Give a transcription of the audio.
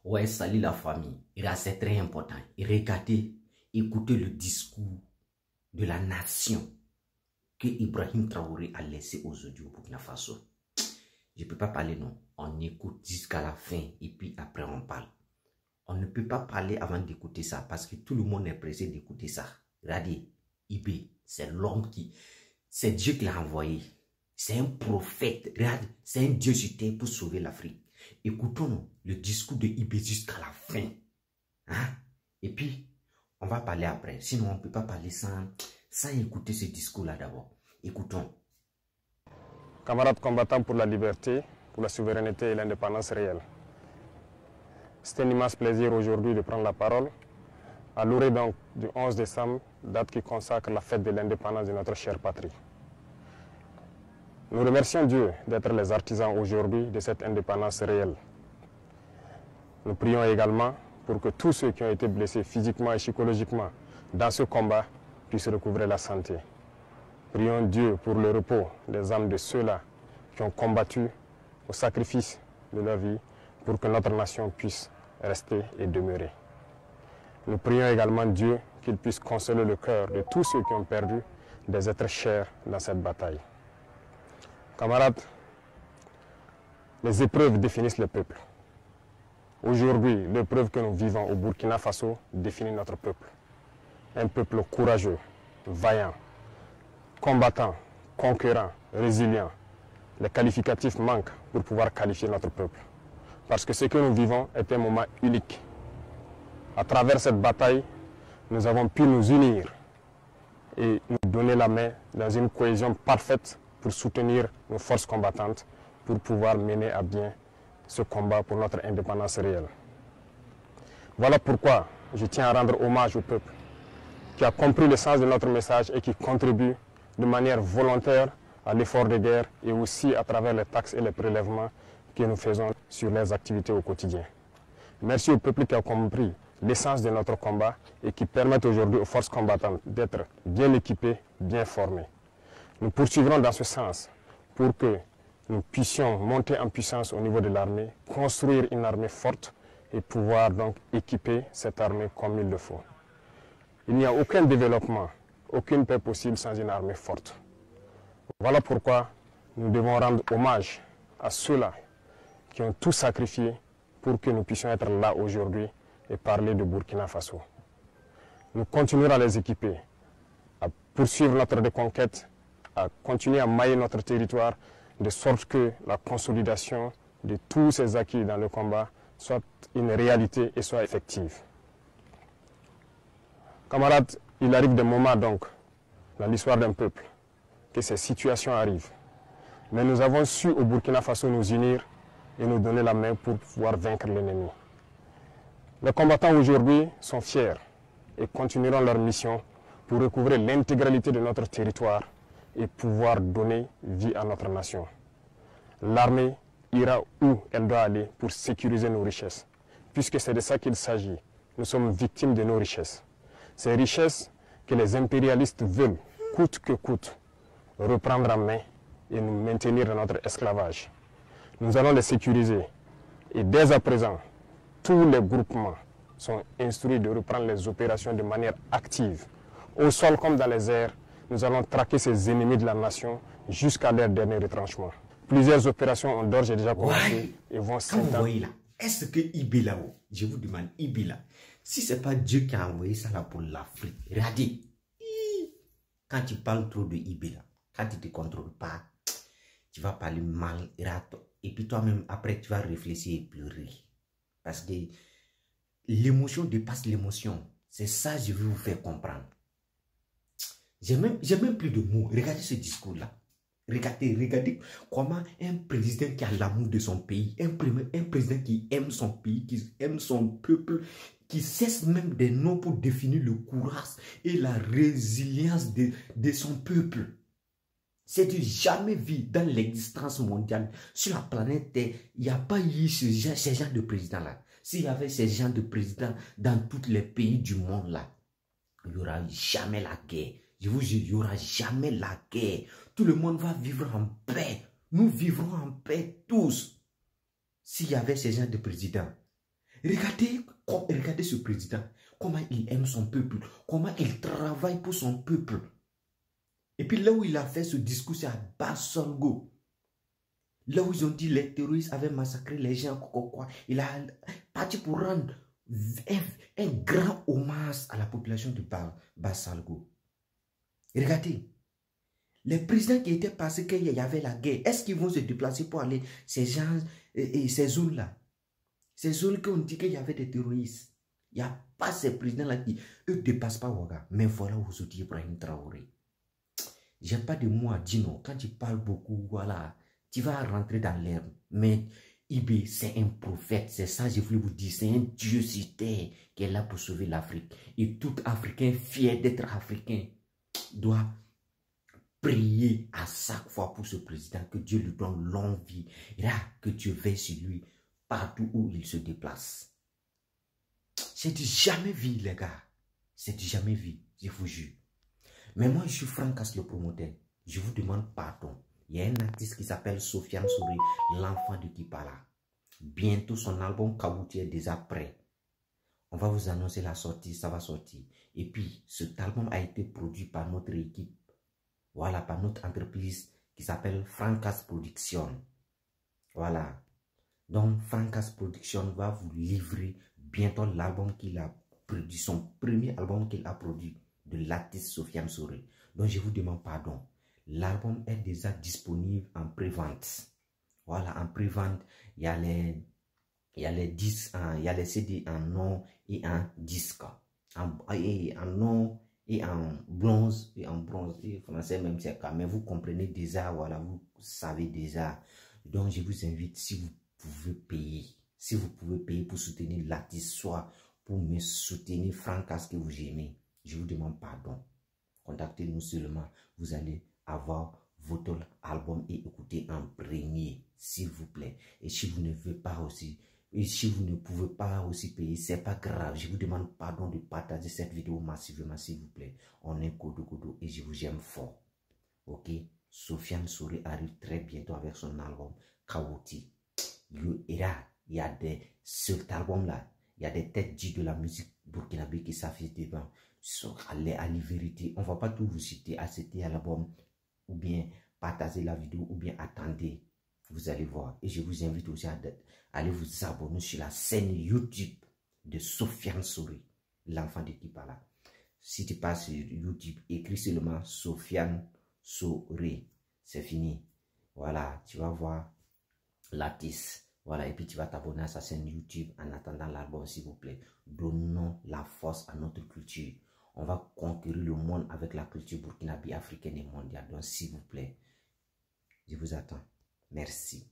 Ouais, salut la famille. Et là, c'est très important. Et regardez, écoutez le discours de la nation que Ibrahim Traoré a laissé aujourd'hui au Burkina Faso. Je ne peux pas parler, non. On écoute jusqu'à la fin et puis après on parle. On ne peut pas parler avant d'écouter ça parce que tout le monde est pressé d'écouter ça. Regardez, Ibé, c'est l'homme qui... C'est Dieu qui l'a envoyé. C'est un prophète. Regarde, c'est un Dieu sur terre pour sauver l'Afrique. Écoutons le discours de Ibé jusqu'à la fin. Hein? Et puis, on va parler après. Sinon, on ne peut pas parler sans écouter ce discours-là d'abord. Écoutons. Camarades combattants pour la liberté, pour la souveraineté et l'indépendance réelle. C'est un immense plaisir aujourd'hui de prendre la parole à l'orée donc du 11 décembre, date qui consacre la fête de l'indépendance de notre chère patrie. Nous remercions Dieu d'être les artisans aujourd'hui de cette indépendance réelle. Nous prions également pour que tous ceux qui ont été blessés physiquement et psychologiquement dans ce combat puissent recouvrer la santé. Prions Dieu pour le repos des âmes de ceux-là qui ont combattu au sacrifice de leur vie pour que notre nation puisse rester et demeurer. Nous prions également Dieu qu'il puisse consoler le cœur de tous ceux qui ont perdu des êtres chers dans cette bataille. Camarades, les épreuves définissent le peuple. Aujourd'hui, l'épreuve que nous vivons au Burkina Faso définit notre peuple. Un peuple courageux, vaillant, combattant, conquérant, résilient. Les qualificatifs manquent pour pouvoir qualifier notre peuple. Parce que ce que nous vivons est un moment unique. À travers cette bataille, nous avons pu nous unir et nous donner la main dans une cohésion parfaite pour soutenir nos forces combattantes pour pouvoir mener à bien ce combat pour notre indépendance réelle. Voilà pourquoi je tiens à rendre hommage au peuple qui a compris le sens de notre message et qui contribue de manière volontaire à l'effort de guerre et aussi à travers les taxes et les prélèvements que nous faisons sur les activités au quotidien. Merci au peuple qui a compris l'essence de notre combat et qui permettent aujourd'hui aux forces combattantes d'être bien équipées, bien formées. Nous poursuivrons dans ce sens pour que nous puissions monter en puissance au niveau de l'armée, construire une armée forte et pouvoir donc équiper cette armée comme il le faut. Il n'y a aucun développement, aucune paix possible sans une armée forte. Voilà pourquoi nous devons rendre hommage à ceux-là qui ont tout sacrifié pour que nous puissions être là aujourd'hui et parler de Burkina Faso. Nous continuerons à les équiper, à poursuivre notre reconquête, à continuer à mailler notre territoire de sorte que la consolidation de tous ces acquis dans le combat soit une réalité et soit effective. Camarades, il arrive des moments donc dans l'histoire d'un peuple que ces situations arrivent. Mais nous avons su au Burkina Faso nous unir et nous donner la main pour pouvoir vaincre l'ennemi. Les combattants aujourd'hui sont fiers et continueront leur mission pour recouvrer l'intégralité de notre territoire et pouvoir donner vie à notre nation. L'armée ira où elle doit aller pour sécuriser nos richesses, puisque c'est de ça qu'il s'agit. Nous sommes victimes de nos richesses. Ces richesses que les impérialistes veulent, coûte que coûte, reprendre en main et nous maintenir dans notre esclavage. Nous allons les sécuriser et dès à présent, tous les groupements sont instruits de reprendre les opérations de manière active. Au sol comme dans les airs, nous allons traquer ces ennemis de la nation jusqu'à leur dernier retranchement. Plusieurs opérations ont d'ores et déjà commencé et vont s'étendre. Est-ce que Ibé là, je vous demande, Ibé là, si ce n'est pas Dieu qui a envoyé ça là pour l'Afrique, regardez, quand tu parles trop de Ibé là, quand tu ne te contrôles pas, tu vas parler mal, et puis toi-même, après, tu vas réfléchir et pleurer. Parce que l'émotion dépasse l'émotion. C'est ça que je veux vous faire comprendre. J'ai même plus de mots. Regardez ce discours-là. Regardez comment un président qui a l'amour de son pays, un président qui aime son pays, qui aime son peuple, qui cesse même des noms pour définir le courage et la résilience de son peuple. C'est du jamais vu dans l'existence mondiale. Sur la planète Terre, il n'y a pas eu ces gens de présidents-là. S'il y avait ces gens de présidents dans tous les pays du monde là, il n'y aura jamais la guerre. Je vous jure, il n'y aura jamais la guerre. Tout le monde va vivre en paix. Nous vivrons en paix tous. S'il y avait ces gens de présidents. Regardez ce président, comment il aime son peuple, comment il travaille pour son peuple. Et puis là où il a fait ce discours, c'est à Basolgo. Là où ils ont dit les terroristes avaient massacré les gens, quoi. Il a parti pour rendre un grand hommage à la population de Basolgo. Regardez, les présidents qui étaient passés qu'il y avait la guerre, est-ce qu'ils vont se déplacer pour aller ces gens et ces zones-là? Ces zones qu'on dit qu'il y avait des terroristes. Il n'y a pas ces présidents-là qui, eux, ne dépassent pas Ouaga. Mais voilà aujourd'hui Ibrahim Traoré. Je n'ai pas de mots à dire non. Quand tu parles beaucoup, voilà, tu vas rentrer dans l'herbe. Mais Ibé, c'est un prophète. C'est ça, je voulais vous dire. C'est un Dieu sur terre qui est là pour sauver l'Afrique. Et tout Africain fier d'être africain doit prier à chaque fois pour ce président, que Dieu lui donne longue vie. Et là, que Dieu veille sur lui partout où il se déplace. C'est du jamais vu, les gars. C'est du jamais vu, je vous jure. Mais moi, je suis Frankas le promoteur. Je vous demande pardon. Il y a un artiste qui s'appelle Sofiane Souri, l'enfant de Kipala. Bientôt, son album Kaouti est déjà prêt. On va vous annoncer la sortie, ça va sortir. Et puis, cet album a été produit par notre équipe. Voilà, par notre entreprise qui s'appelle Frankas Production. Voilà. Donc, Frankas Production va vous livrer bientôt l'album qu'il a produit, son premier album qu'il a produit, de l'artiste Sofiane Souri. Donc, je vous demande pardon. L'album est déjà disponible en pré-vente. Voilà, en pré-vente, il y a les disques, il y a les CD en non et en disque. En non et en bronze, et français même c'est quand, mais vous comprenez déjà, voilà, vous savez déjà. Donc, je vous invite, si vous pouvez payer pour soutenir l'artiste, soit pour me soutenir Frankas que vous aimez, je vous demande pardon. Contactez-nous seulement, vous allez avoir votre album et écouter en premier, s'il vous plaît. Et si vous ne pouvez pas aussi, et si vous ne pouvez pas aussi payer, c'est pas grave. Je vous demande pardon de partager cette vidéo massivement, s'il vous plaît. On est Kodo et je vous aime fort. Ok? Sofiane Souri arrive très bientôt avec son album Kaouti. Il y a cet album-là, il y a des têtes dites de la musique burkinabé qui s'affichent devant. À la vérité, on ne va pas tout vous citer, acheter à l'album, ou bien partager la vidéo, ou bien attendez. Vous allez voir. Et je vous invite aussi à aller vous abonner sur la chaîne YouTube de Sofiane Souri, l'enfant de Kipala. Si tu passes sur YouTube, écris seulement Sofiane Souri. C'est fini. Voilà, tu vas voir l'artiste. Voilà, et puis tu vas t'abonner à sa chaîne YouTube en attendant l'album, s'il vous plaît. Donnons la force à notre culture. On va conquérir le monde avec la culture burkinabé, africaine et mondiale. Donc, s'il vous plaît, je vous attends. Merci.